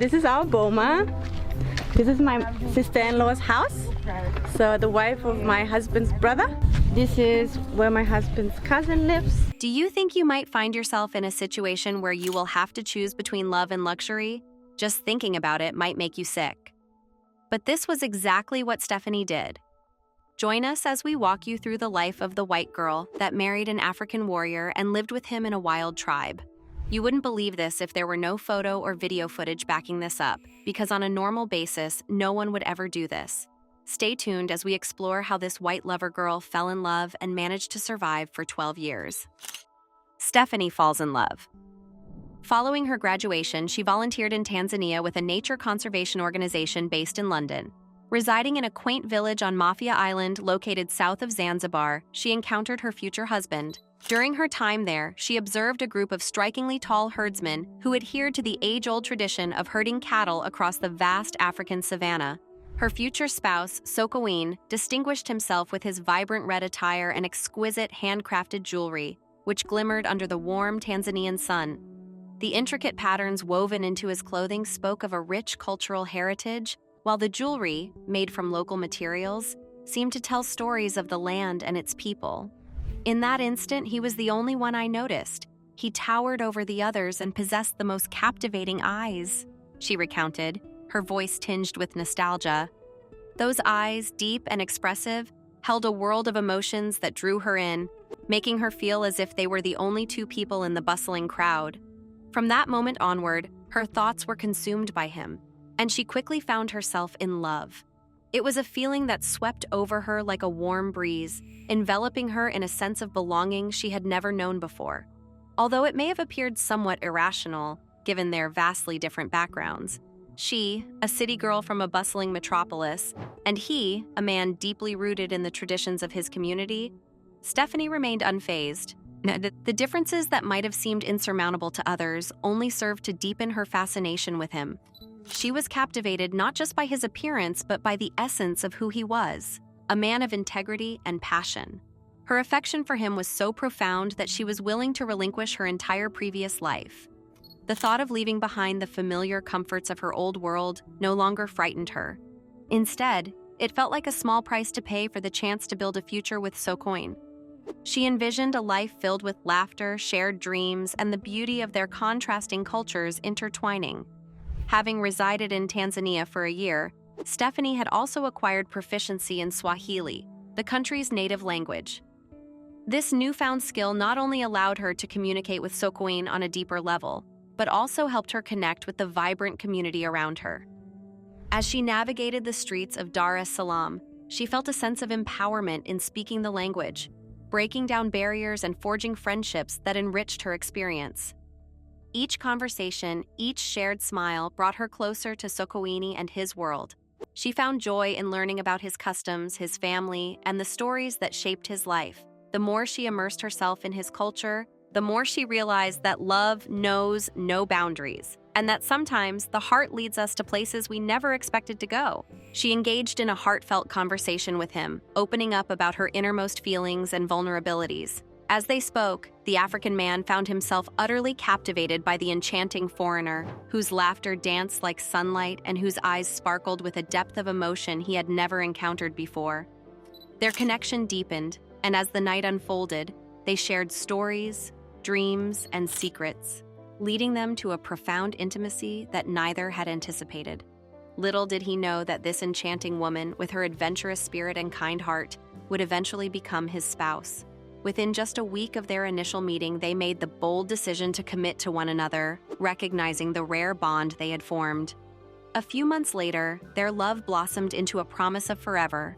this is our boma. This is my sister-in-law's house. So the wife of my husband's brother. This is where my husband's cousin lives. Do you think you might find yourself in a situation where you will have to choose between love and luxury? Just thinking about it might make you sick. But this was exactly what Stephanie did. Join us as we walk you through the life of the white girl that married an African warrior and lived with him in a wild tribe. You wouldn't believe this if there were no photo or video footage backing this up, because on a normal basis, no one would ever do this. Stay tuned as we explore how this white lover girl fell in love and managed to survive for 12 years. Stephanie falls in love. Following her graduation, she volunteered in Tanzania with a nature conservation organization based in London. Residing in a quaint village on Mafia Island located south of Zanzibar, she encountered her future husband. During her time there, she observed a group of strikingly tall herdsmen who adhered to the age-old tradition of herding cattle across the vast African savanna. Her future spouse, Sokoine, distinguished himself with his vibrant red attire and exquisite handcrafted jewelry, which glimmered under the warm Tanzanian sun. The intricate patterns woven into his clothing spoke of a rich cultural heritage, while the jewelry, made from local materials, seemed to tell stories of the land and its people. In that instant, he was the only one I noticed. He towered over the others and possessed the most captivating eyes, she recounted, her voice tinged with nostalgia. Those eyes, deep and expressive, held a world of emotions that drew her in, making her feel as if they were the only two people in the bustling crowd. From that moment onward, her thoughts were consumed by him, and she quickly found herself in love. It was a feeling that swept over her like a warm breeze, enveloping her in a sense of belonging she had never known before. Although it may have appeared somewhat irrational, given their vastly different backgrounds. She, a city girl from a bustling metropolis, and he, a man deeply rooted in the traditions of his community, Stephanie remained unfazed. The differences that might have seemed insurmountable to others only served to deepen her fascination with him. She was captivated not just by his appearance, but by the essence of who he was, a man of integrity and passion. Her affection for him was so profound that she was willing to relinquish her entire previous life. The thought of leaving behind the familiar comforts of her old world no longer frightened her. Instead, it felt like a small price to pay for the chance to build a future with Sokoine. She envisioned a life filled with laughter, shared dreams, and the beauty of their contrasting cultures intertwining. Having resided in Tanzania for a year, Stephanie had also acquired proficiency in Swahili, the country's native language. This newfound skill not only allowed her to communicate with Sokoine on a deeper level, but also helped her connect with the vibrant community around her. As she navigated the streets of Dar es Salaam, she felt a sense of empowerment in speaking the language, breaking down barriers and forging friendships that enriched her experience. Each conversation, each shared smile brought her closer to Sokoine and his world. She found joy in learning about his customs, his family, and the stories that shaped his life. The more she immersed herself in his culture, the more she realized that love knows no boundaries, and that sometimes the heart leads us to places we never expected to go. She engaged in a heartfelt conversation with him, opening up about her innermost feelings and vulnerabilities. As they spoke, the African man found himself utterly captivated by the enchanting foreigner, whose laughter danced like sunlight and whose eyes sparkled with a depth of emotion he had never encountered before. Their connection deepened, and as the night unfolded, they shared stories, dreams, and secrets, leading them to a profound intimacy that neither had anticipated. Little did he know that this enchanting woman, with her adventurous spirit and kind heart, would eventually become his spouse. Within just a week of their initial meeting, they made the bold decision to commit to one another, recognizing the rare bond they had formed. A few months later, their love blossomed into a promise of forever,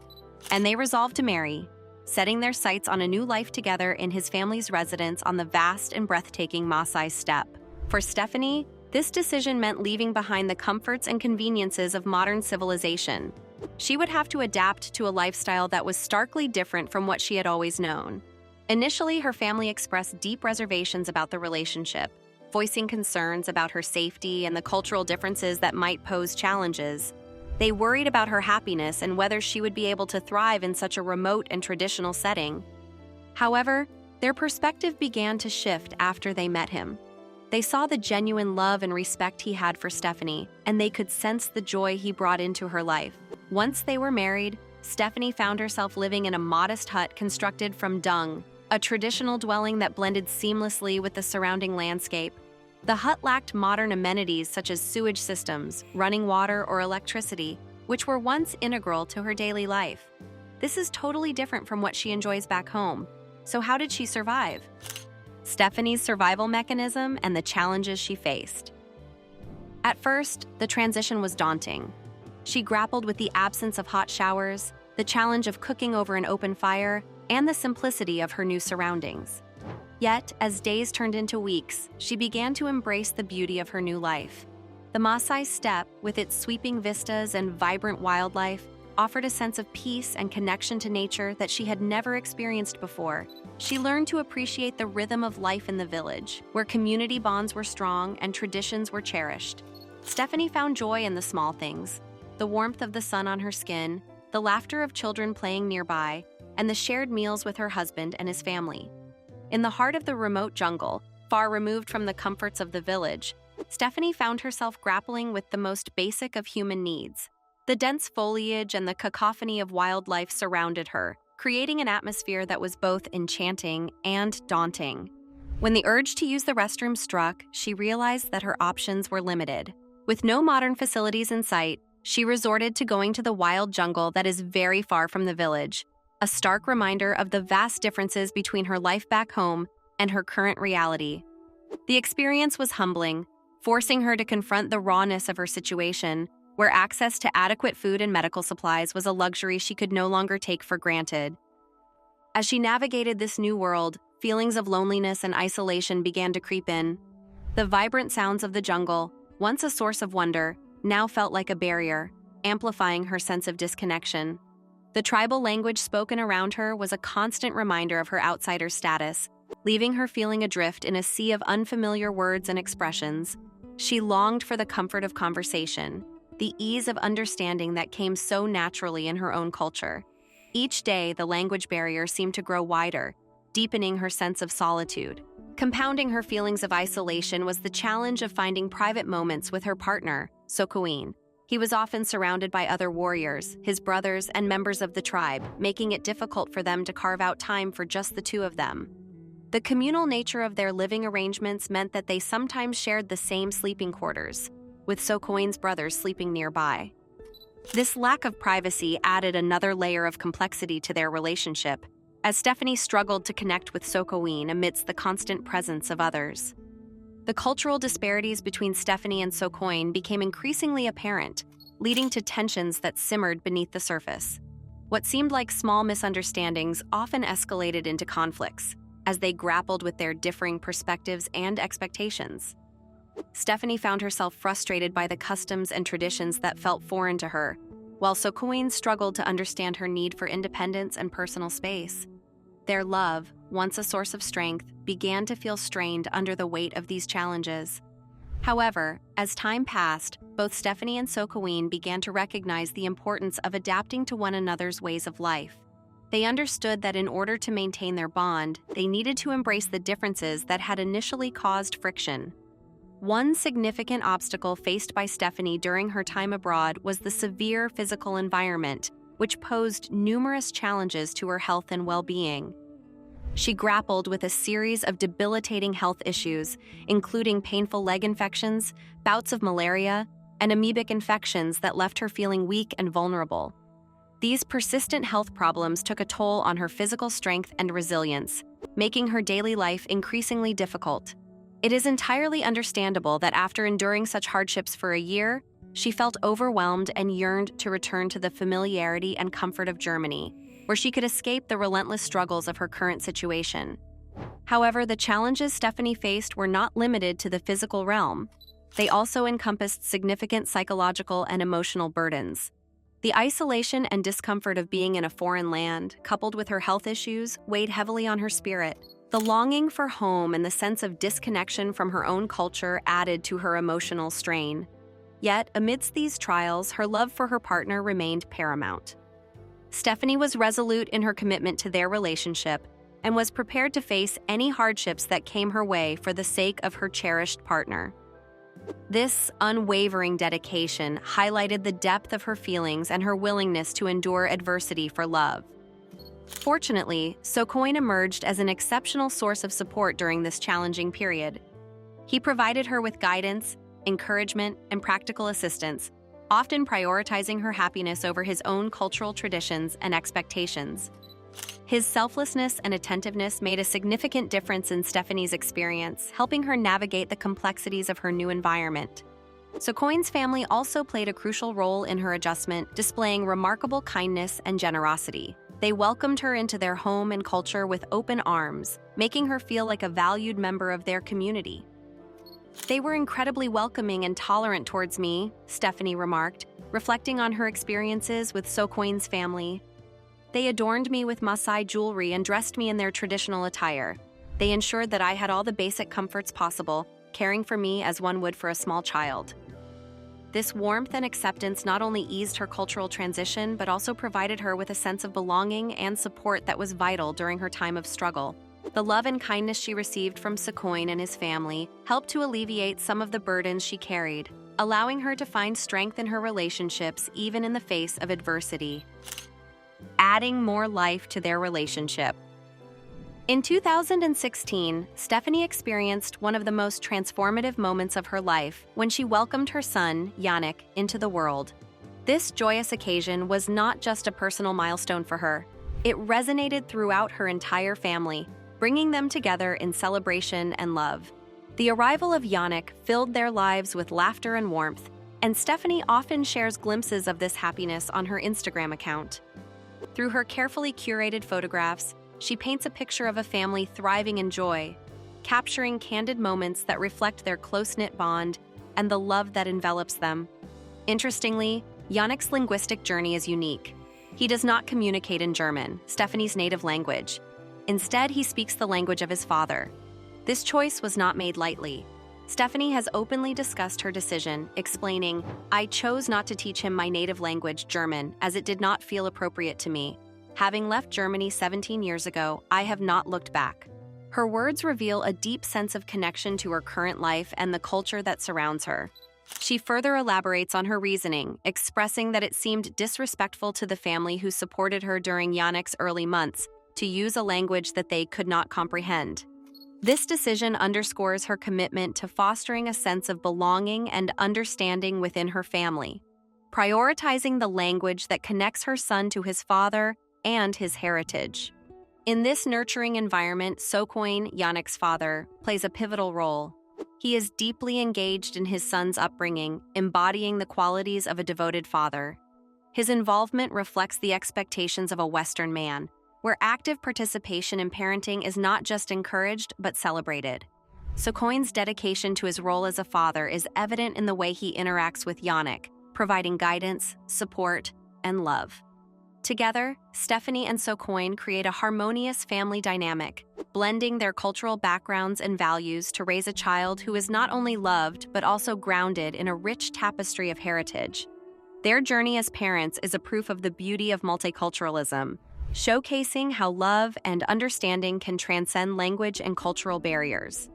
and they resolved to marry, setting their sights on a new life together in his family's residence on the vast and breathtaking Maasai Steppe. For Stephanie, this decision meant leaving behind the comforts and conveniences of modern civilization. She would have to adapt to a lifestyle that was starkly different from what she had always known. Initially, her family expressed deep reservations about the relationship, voicing concerns about her safety and the cultural differences that might pose challenges. They worried about her happiness and whether she would be able to thrive in such a remote and traditional setting. However, their perspective began to shift after they met him. They saw the genuine love and respect he had for Stephanie, and they could sense the joy he brought into her life. Once they were married, Stephanie found herself living in a modest hut constructed from dung, a traditional dwelling that blended seamlessly with the surrounding landscape. The hut lacked modern amenities such as sewage systems, running water, or electricity, which were once integral to her daily life. This is totally different from what she enjoys back home. So how did she survive? Stephanie's survival mechanism and the challenges she faced. At first, the transition was daunting. She grappled with the absence of hot showers, the challenge of cooking over an open fire, and the simplicity of her new surroundings. Yet, as days turned into weeks, she began to embrace the beauty of her new life. The Maasai Steppe, with its sweeping vistas and vibrant wildlife, offered a sense of peace and connection to nature that she had never experienced before. She learned to appreciate the rhythm of life in the village, where community bonds were strong and traditions were cherished. Stephanie found joy in the small things: the warmth of the sun on her skin, the laughter of children playing nearby, and the shared meals with her husband and his family. In the heart of the remote jungle, far removed from the comforts of the village, Stephanie found herself grappling with the most basic of human needs. The dense foliage and the cacophony of wildlife surrounded her, creating an atmosphere that was both enchanting and daunting. When the urge to use the restroom struck, she realized that her options were limited. With no modern facilities in sight, she resorted to going to the wild jungle that is very far from the village, a stark reminder of the vast differences between her life back home and her current reality. The experience was humbling, forcing her to confront the rawness of her situation, where access to adequate food and medical supplies was a luxury she could no longer take for granted. As she navigated this new world, feelings of loneliness and isolation began to creep in. The vibrant sounds of the jungle, once a source of wonder, now felt like a barrier, amplifying her sense of disconnection. The tribal language spoken around her was a constant reminder of her outsider status, leaving her feeling adrift in a sea of unfamiliar words and expressions. She longed for the comfort of conversation, the ease of understanding that came so naturally in her own culture. Each day, the language barrier seemed to grow wider, deepening her sense of solitude. Compounding her feelings of isolation was the challenge of finding private moments with her partner, Sokoine. He was often surrounded by other warriors, his brothers, and members of the tribe, making it difficult for them to carve out time for just the two of them. The communal nature of their living arrangements meant that they sometimes shared the same sleeping quarters, with Sokoine's brothers sleeping nearby. This lack of privacy added another layer of complexity to their relationship, as Stephanie struggled to connect with Sokoine amidst the constant presence of others. The cultural disparities between Stephanie and Sokoine became increasingly apparent, leading to tensions that simmered beneath the surface. What seemed like small misunderstandings often escalated into conflicts, as they grappled with their differing perspectives and expectations. Stephanie found herself frustrated by the customs and traditions that felt foreign to her, while Sokoine struggled to understand her need for independence and personal space. Their love, once a source of strength, began to feel strained under the weight of these challenges. However, as time passed, both Stephanie and Sokoine began to recognize the importance of adapting to one another's ways of life. They understood that in order to maintain their bond, they needed to embrace the differences that had initially caused friction. One significant obstacle faced by Stephanie during her time abroad was the severe physical environment, which posed numerous challenges to her health and well-being. She grappled with a series of debilitating health issues, including painful leg infections, bouts of malaria, and amoebic infections that left her feeling weak and vulnerable. These persistent health problems took a toll on her physical strength and resilience, making her daily life increasingly difficult. It is entirely understandable that after enduring such hardships for a year, she felt overwhelmed and yearned to return to the familiarity and comfort of Germany, where she could escape the relentless struggles of her current situation. However, the challenges Stephanie faced were not limited to the physical realm. They also encompassed significant psychological and emotional burdens. The isolation and discomfort of being in a foreign land, coupled with her health issues, weighed heavily on her spirit. The longing for home and the sense of disconnection from her own culture added to her emotional strain. Yet, amidst these trials, her love for her partner remained paramount. Stephanie was resolute in her commitment to their relationship, and was prepared to face any hardships that came her way for the sake of her cherished partner. This unwavering dedication highlighted the depth of her feelings and her willingness to endure adversity for love. Fortunately, Sokoine emerged as an exceptional source of support during this challenging period. He provided her with guidance, encouragement, and practical assistance, often prioritizing her happiness over his own cultural traditions and expectations. His selflessness and attentiveness made a significant difference in Stephanie's experience, helping her navigate the complexities of her new environment. Sokoine's family also played a crucial role in her adjustment, displaying remarkable kindness and generosity. They welcomed her into their home and culture with open arms, making her feel like a valued member of their community. "They were incredibly welcoming and tolerant towards me," Stephanie remarked, reflecting on her experiences with Sokoine's family. "They adorned me with Maasai jewelry and dressed me in their traditional attire. They ensured that I had all the basic comforts possible, caring for me as one would for a small child." This warmth and acceptance not only eased her cultural transition, but also provided her with a sense of belonging and support that was vital during her time of struggle. The love and kindness she received from Sokoine and his family helped to alleviate some of the burdens she carried, allowing her to find strength in her relationships even in the face of adversity. Adding more life to their relationship. In 2016, Stephanie experienced one of the most transformative moments of her life when she welcomed her son, Yannick, into the world. This joyous occasion was not just a personal milestone for her. It resonated throughout her entire family, bringing them together in celebration and love. The arrival of Yannick filled their lives with laughter and warmth, and Stephanie often shares glimpses of this happiness on her Instagram account. Through her carefully curated photographs, she paints a picture of a family thriving in joy, capturing candid moments that reflect their close-knit bond and the love that envelops them. Interestingly, Yannick's linguistic journey is unique. He does not communicate in German, Stephanie's native language. Instead, he speaks the language of his father. This choice was not made lightly. Stephanie has openly discussed her decision, explaining, "I chose not to teach him my native language, German, as it did not feel appropriate to me. Having left Germany 17 years ago, I have not looked back." Her words reveal a deep sense of connection to her current life and the culture that surrounds her. She further elaborates on her reasoning, expressing that it seemed disrespectful to the family who supported her during Yannick's early months to use a language that they could not comprehend. This decision underscores her commitment to fostering a sense of belonging and understanding within her family, prioritizing the language that connects her son to his father and his heritage. In this nurturing environment, Sokoine, Yannick's father, plays a pivotal role. He is deeply engaged in his son's upbringing, embodying the qualities of a devoted father. His involvement reflects the expectations of a Western man, where active participation in parenting is not just encouraged but celebrated. Sokoine's dedication to his role as a father is evident in the way he interacts with Yannick, providing guidance, support, and love. Together, Stephanie and Sokoine create a harmonious family dynamic, blending their cultural backgrounds and values to raise a child who is not only loved but also grounded in a rich tapestry of heritage. Their journey as parents is a proof of the beauty of multiculturalism, showcasing how love and understanding can transcend language and cultural barriers.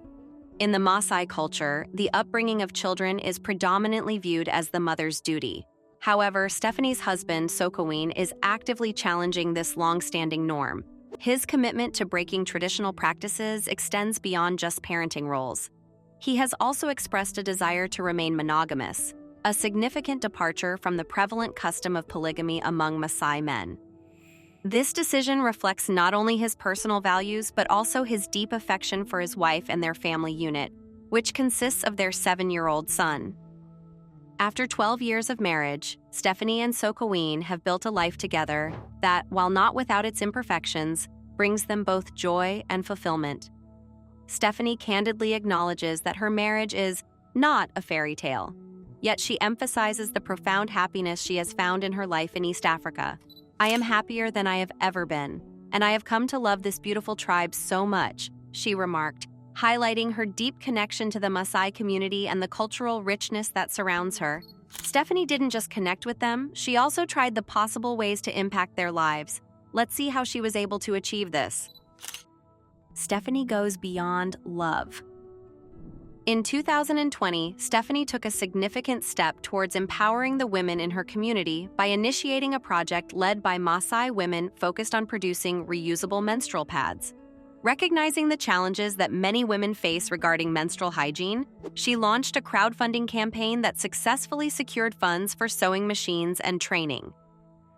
In the Maasai culture, the upbringing of children is predominantly viewed as the mother's duty. However, Stephanie's husband, Sokoine, is actively challenging this long-standing norm. His commitment to breaking traditional practices extends beyond just parenting roles. He has also expressed a desire to remain monogamous, a significant departure from the prevalent custom of polygamy among Maasai men. This decision reflects not only his personal values, but also his deep affection for his wife and their family unit, which consists of their 7-year-old son. After 12 years of marriage, Stephanie and Sokoine have built a life together that, while not without its imperfections, brings them both joy and fulfillment. Stephanie candidly acknowledges that her marriage is not a fairy tale, yet she emphasizes the profound happiness she has found in her life in East Africa. "I am happier than I have ever been, and I have come to love this beautiful tribe so much," she remarked, highlighting her deep connection to the Maasai community and the cultural richness that surrounds her. Stephanie didn't just connect with them, she also tried the possible ways to impact their lives. Let's see how she was able to achieve this. Stephanie goes beyond love. In 2020, Stephanie took a significant step towards empowering the women in her community by initiating a project led by Maasai women focused on producing reusable menstrual pads. Recognizing the challenges that many women face regarding menstrual hygiene, she launched a crowdfunding campaign that successfully secured funds for sewing machines and training.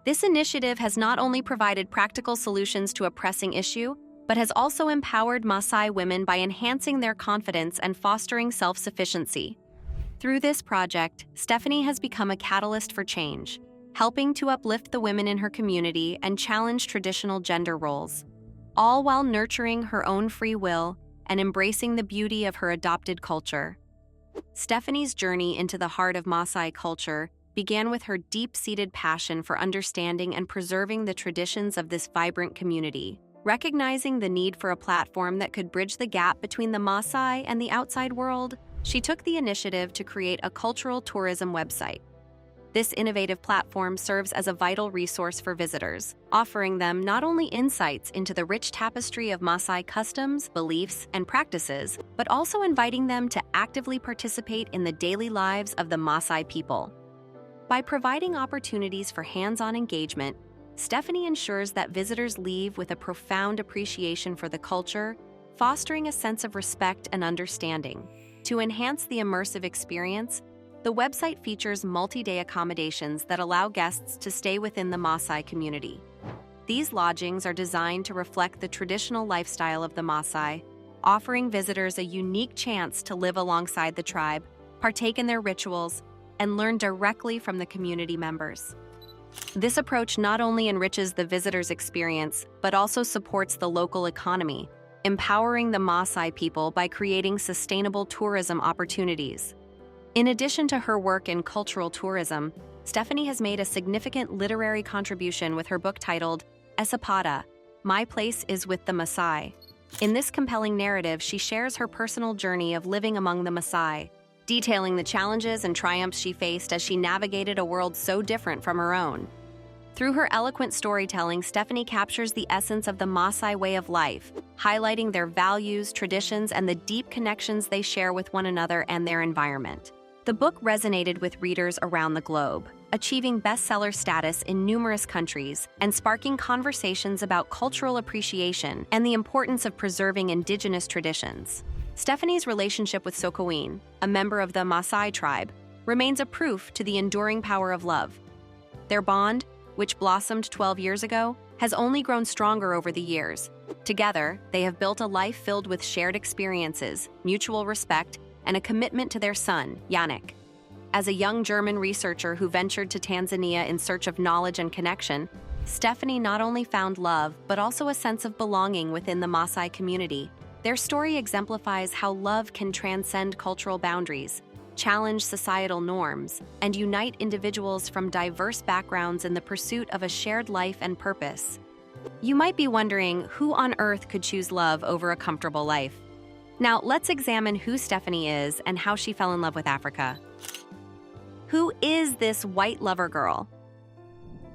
This initiative has not only provided practical solutions to a pressing issue, but has also empowered Maasai women by enhancing their confidence and fostering self-sufficiency. Through this project, Stephanie has become a catalyst for change, helping to uplift the women in her community and challenge traditional gender roles, all while nurturing her own free will and embracing the beauty of her adopted culture. Stephanie's journey into the heart of Maasai culture began with her deep-seated passion for understanding and preserving the traditions of this vibrant community. Recognizing the need for a platform that could bridge the gap between the Maasai and the outside world, she took the initiative to create a cultural tourism website. This innovative platform serves as a vital resource for visitors, offering them not only insights into the rich tapestry of Maasai customs, beliefs, and practices, but also inviting them to actively participate in the daily lives of the Maasai people. By providing opportunities for hands-on engagement, Stephanie ensures that visitors leave with a profound appreciation for the culture, fostering a sense of respect and understanding. To enhance the immersive experience, the website features multi-day accommodations that allow guests to stay within the Maasai community. These lodgings are designed to reflect the traditional lifestyle of the Maasai, offering visitors a unique chance to live alongside the tribe, partake in their rituals, and learn directly from the community members. This approach not only enriches the visitor's experience, but also supports the local economy, empowering the Maasai people by creating sustainable tourism opportunities. In addition to her work in cultural tourism, Stephanie has made a significant literary contribution with her book titled Esipada, My Place is with the Maasai. In this compelling narrative, she shares her personal journey of living among the Maasai, detailing the challenges and triumphs she faced as she navigated a world so different from her own. Through her eloquent storytelling, Stephanie captures the essence of the Maasai way of life, highlighting their values, traditions, and the deep connections they share with one another and their environment. The book resonated with readers around the globe, achieving bestseller status in numerous countries and sparking conversations about cultural appreciation and the importance of preserving indigenous traditions. Stephanie's relationship with Sokoine, a member of the Maasai tribe, remains a proof to the enduring power of love. Their bond, which blossomed 12 years ago, has only grown stronger over the years. Together, they have built a life filled with shared experiences, mutual respect, and a commitment to their son, Yannick. As a young German researcher who ventured to Tanzania in search of knowledge and connection, Stephanie not only found love, but also a sense of belonging within the Maasai community. Their story exemplifies how love can transcend cultural boundaries, challenge societal norms, and unite individuals from diverse backgrounds in the pursuit of a shared life and purpose. You might be wondering who on earth could choose love over a comfortable life. Now, let's examine who Stephanie is and how she fell in love with Africa. Who is this white lover girl?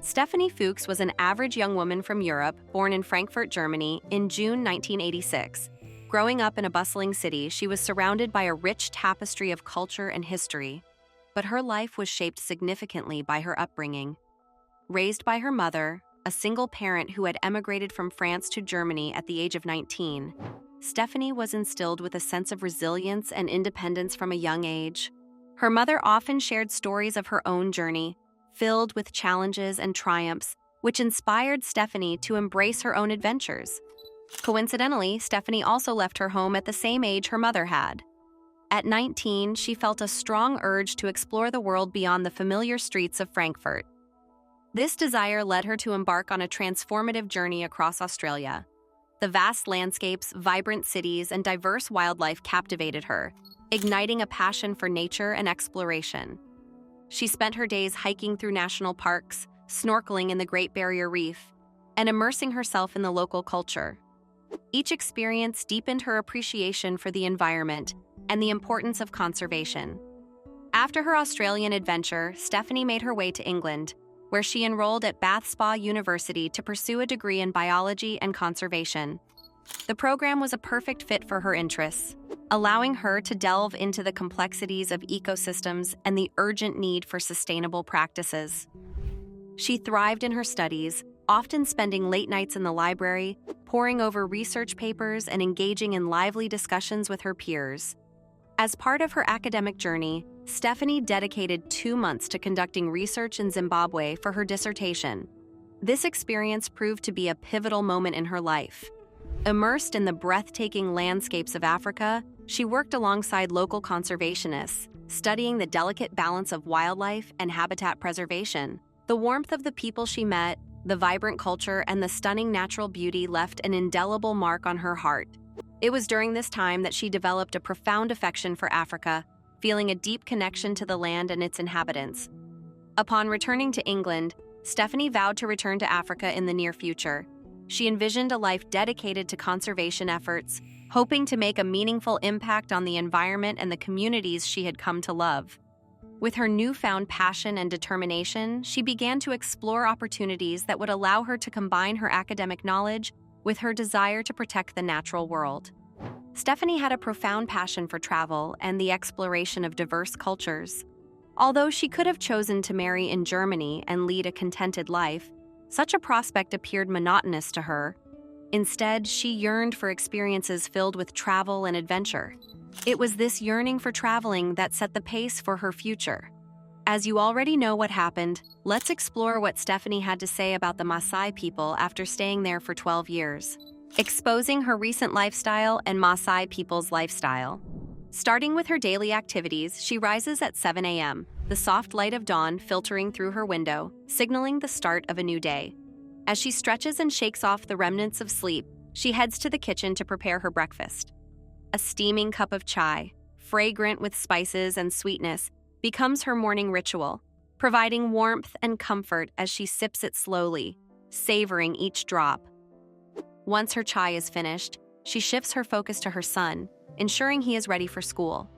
Stephanie Fuchs was an average young woman from Europe, born in Frankfurt, Germany, in June 1986. Growing up in a bustling city, she was surrounded by a rich tapestry of culture and history, but her life was shaped significantly by her upbringing. Raised by her mother, a single parent who had emigrated from France to Germany at the age of 19, Stephanie was instilled with a sense of resilience and independence from a young age. Her mother often shared stories of her own journey, filled with challenges and triumphs, which inspired Stephanie to embrace her own adventures. Coincidentally, Stephanie also left her home at the same age her mother had. At 19, she felt a strong urge to explore the world beyond the familiar streets of Frankfurt. This desire led her to embark on a transformative journey across Australia. The vast landscapes, vibrant cities, and diverse wildlife captivated her, igniting a passion for nature and exploration. She spent her days hiking through national parks, snorkeling in the Great Barrier Reef, and immersing herself in the local culture. Each experience deepened her appreciation for the environment and the importance of conservation. After her Australian adventure, Stephanie made her way to England, where she enrolled at Bath Spa University to pursue a degree in biology and conservation. The program was a perfect fit for her interests, allowing her to delve into the complexities of ecosystems and the urgent need for sustainable practices. She thrived in her studies, often spending late nights in the library, poring over research papers and engaging in lively discussions with her peers. As part of her academic journey, Stephanie dedicated 2 months to conducting research in Zimbabwe for her dissertation. This experience proved to be a pivotal moment in her life. Immersed in the breathtaking landscapes of Africa, she worked alongside local conservationists, studying the delicate balance of wildlife and habitat preservation. The warmth of the people she met, the vibrant culture, and the stunning natural beauty left an indelible mark on her heart. It was during this time that she developed a profound affection for Africa, feeling a deep connection to the land and its inhabitants. Upon returning to England, Stephanie vowed to return to Africa in the near future. She envisioned a life dedicated to conservation efforts, hoping to make a meaningful impact on the environment and the communities she had come to love. With her newfound passion and determination, she began to explore opportunities that would allow her to combine her academic knowledge with her desire to protect the natural world. Stephanie had a profound passion for travel and the exploration of diverse cultures. Although she could have chosen to marry in Germany and lead a contented life, such a prospect appeared monotonous to her. Instead, she yearned for experiences filled with travel and adventure. It was this yearning for traveling that set the pace for her future. As you already know what happened, let's explore what Stephanie had to say about the Maasai people after staying there for 12 years. Exposing her recent lifestyle and Maasai people's lifestyle. Starting with her daily activities, she rises at 7 a.m., the soft light of dawn filtering through her window, signaling the start of a new day. As she stretches and shakes off the remnants of sleep, she heads to the kitchen to prepare her breakfast. A steaming cup of chai, fragrant with spices and sweetness, becomes her morning ritual, providing warmth and comfort as she sips it slowly, savoring each drop. Once her chai is finished, she shifts her focus to her son, ensuring he is ready for school.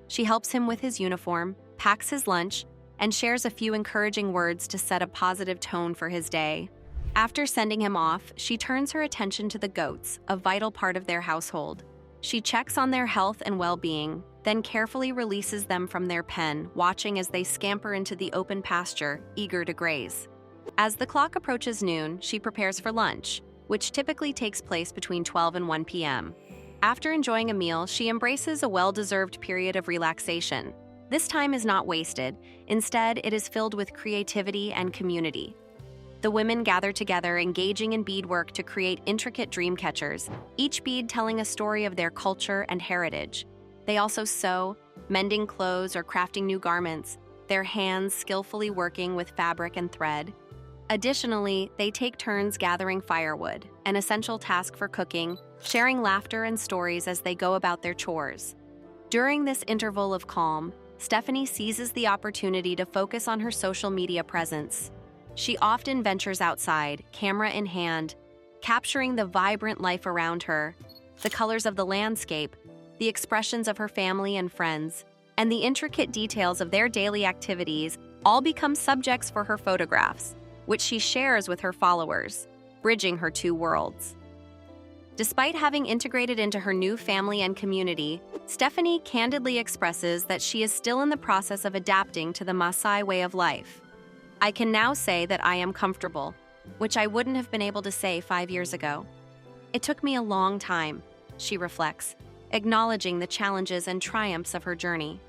She helps him with his uniform, packs his lunch, and shares a few encouraging words to set a positive tone for his day. After sending him off, she turns her attention to the goats, a vital part of their household. She checks on their health and well-being, then carefully releases them from their pen, watching as they scamper into the open pasture, eager to graze. As the clock approaches noon, she prepares for lunch, which typically takes place between 12 and 1 p.m. After enjoying a meal, she embraces a well-deserved period of relaxation. This time is not wasted. Instead, it is filled with creativity and community. The women gather together, engaging in beadwork to create intricate dream catchers, each bead telling a story of their culture and heritage. They also sew, mending clothes or crafting new garments, their hands skillfully working with fabric and thread. Additionally, they take turns gathering firewood, an essential task for cooking, sharing laughter and stories as they go about their chores. During this interval of calm, Stephanie seizes the opportunity to focus on her social media presence. She often ventures outside, camera in hand, capturing the vibrant life around her, the colors of the landscape, the expressions of her family and friends, and the intricate details of their daily activities all become subjects for her photographs, which she shares with her followers, bridging her two worlds. Despite having integrated into her new family and community, Stephanie candidly expresses that she is still in the process of adapting to the Maasai way of life. "I can now say that I am comfortable, which I wouldn't have been able to say 5 years ago. It took me a long time," she reflects, acknowledging the challenges and triumphs of her journey.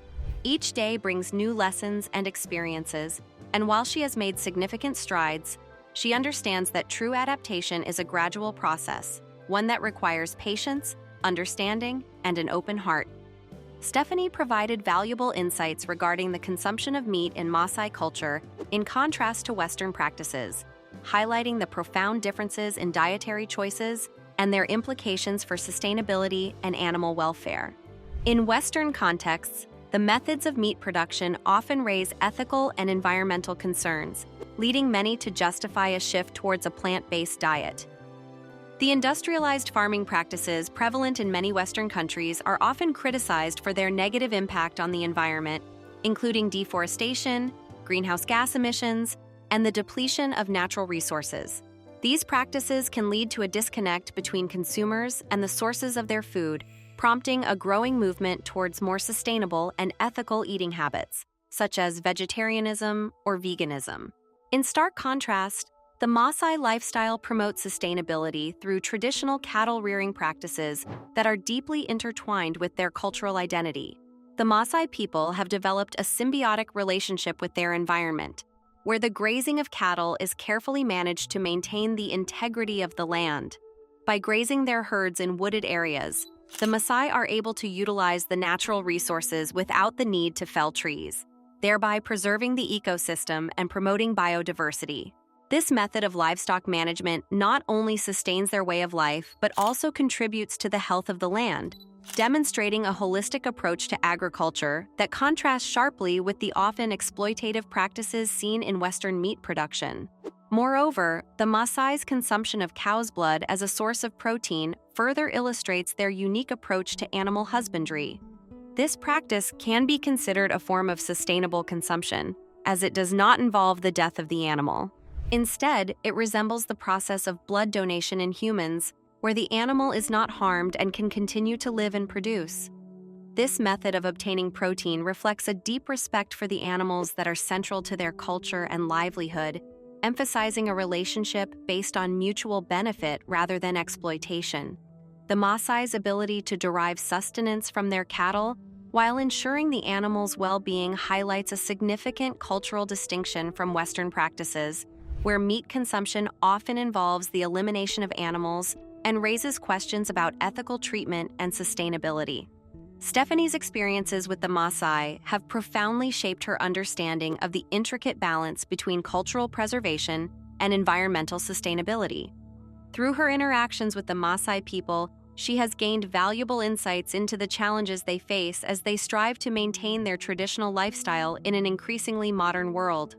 Each day brings new lessons and experiences, and while she has made significant strides, she understands that true adaptation is a gradual process, one that requires patience, understanding, and an open heart. Stephanie provided valuable insights regarding the consumption of meat in Maasai culture in contrast to Western practices, highlighting the profound differences in dietary choices and their implications for sustainability and animal welfare. In Western contexts, the methods of meat production often raise ethical and environmental concerns, leading many to justify a shift towards a plant-based diet. The industrialized farming practices prevalent in many Western countries are often criticized for their negative impact on the environment, including deforestation, greenhouse gas emissions, and the depletion of natural resources. These practices can lead to a disconnect between consumers and the sources of their food, prompting a growing movement towards more sustainable and ethical eating habits, such as vegetarianism or veganism. In stark contrast, the Maasai lifestyle promotes sustainability through traditional cattle rearing practices that are deeply intertwined with their cultural identity. The Maasai people have developed a symbiotic relationship with their environment, where the grazing of cattle is carefully managed to maintain the integrity of the land. By grazing their herds in wooded areas, the Maasai are able to utilize the natural resources without the need to fell trees, thereby preserving the ecosystem and promoting biodiversity. This method of livestock management not only sustains their way of life, but also contributes to the health of the land, demonstrating a holistic approach to agriculture that contrasts sharply with the often exploitative practices seen in Western meat production. Moreover, the Maasai's consumption of cow's blood as a source of protein further illustrates their unique approach to animal husbandry. This practice can be considered a form of sustainable consumption, as it does not involve the death of the animal. Instead, it resembles the process of blood donation in humans, where the animal is not harmed and can continue to live and produce. This method of obtaining protein reflects a deep respect for the animals that are central to their culture and livelihood, emphasizing a relationship based on mutual benefit rather than exploitation. The Maasai's ability to derive sustenance from their cattle while ensuring the animal's well-being highlights a significant cultural distinction from Western practices, where meat consumption often involves the elimination of animals and raises questions about ethical treatment and sustainability. Stephanie's experiences with the Maasai have profoundly shaped her understanding of the intricate balance between cultural preservation and environmental sustainability. Through her interactions with the Maasai people, she has gained valuable insights into the challenges they face as they strive to maintain their traditional lifestyle in an increasingly modern world.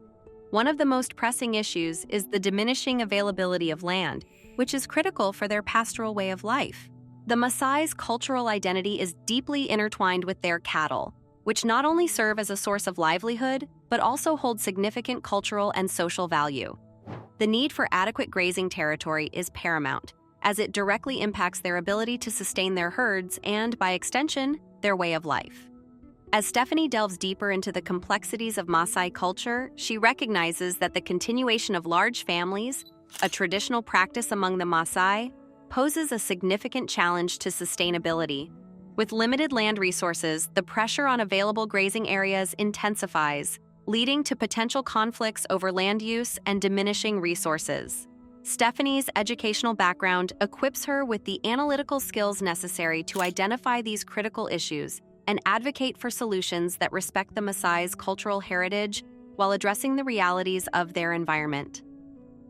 One of the most pressing issues is the diminishing availability of land, which is critical for their pastoral way of life. The Maasai's cultural identity is deeply intertwined with their cattle, which not only serve as a source of livelihood, but also hold significant cultural and social value. The need for adequate grazing territory is paramount, as it directly impacts their ability to sustain their herds and, by extension, their way of life. As Stephanie delves deeper into the complexities of Maasai culture, she recognizes that the continuation of large families, a traditional practice among the Maasai, poses a significant challenge to sustainability. With limited land resources, the pressure on available grazing areas intensifies, leading to potential conflicts over land use and diminishing resources. Stephanie's educational background equips her with the analytical skills necessary to identify these critical issues and advocate for solutions that respect the Maasai's cultural heritage while addressing the realities of their environment.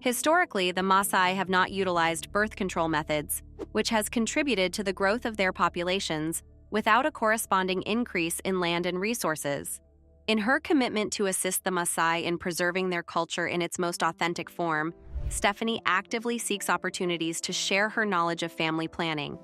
Historically, the Maasai have not utilized birth control methods, which has contributed to the growth of their populations without a corresponding increase in land and resources. In her commitment to assist the Maasai in preserving their culture in its most authentic form, Stephanie actively seeks opportunities to share her knowledge of family planning.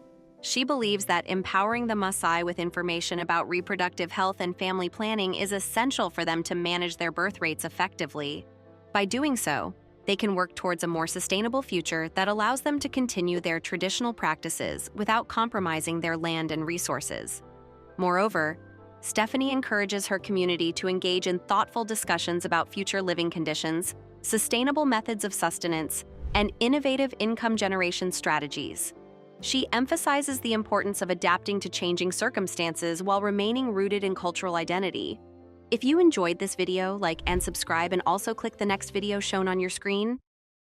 She believes that empowering the Maasai with information about reproductive health and family planning is essential for them to manage their birth rates effectively. By doing so, they can work towards a more sustainable future that allows them to continue their traditional practices without compromising their land and resources. Moreover, Stephanie encourages her community to engage in thoughtful discussions about future living conditions, sustainable methods of sustenance, and innovative income generation strategies. She emphasizes the importance of adapting to changing circumstances while remaining rooted in cultural identity. If you enjoyed this video, like and subscribe, and also click the next video shown on your screen.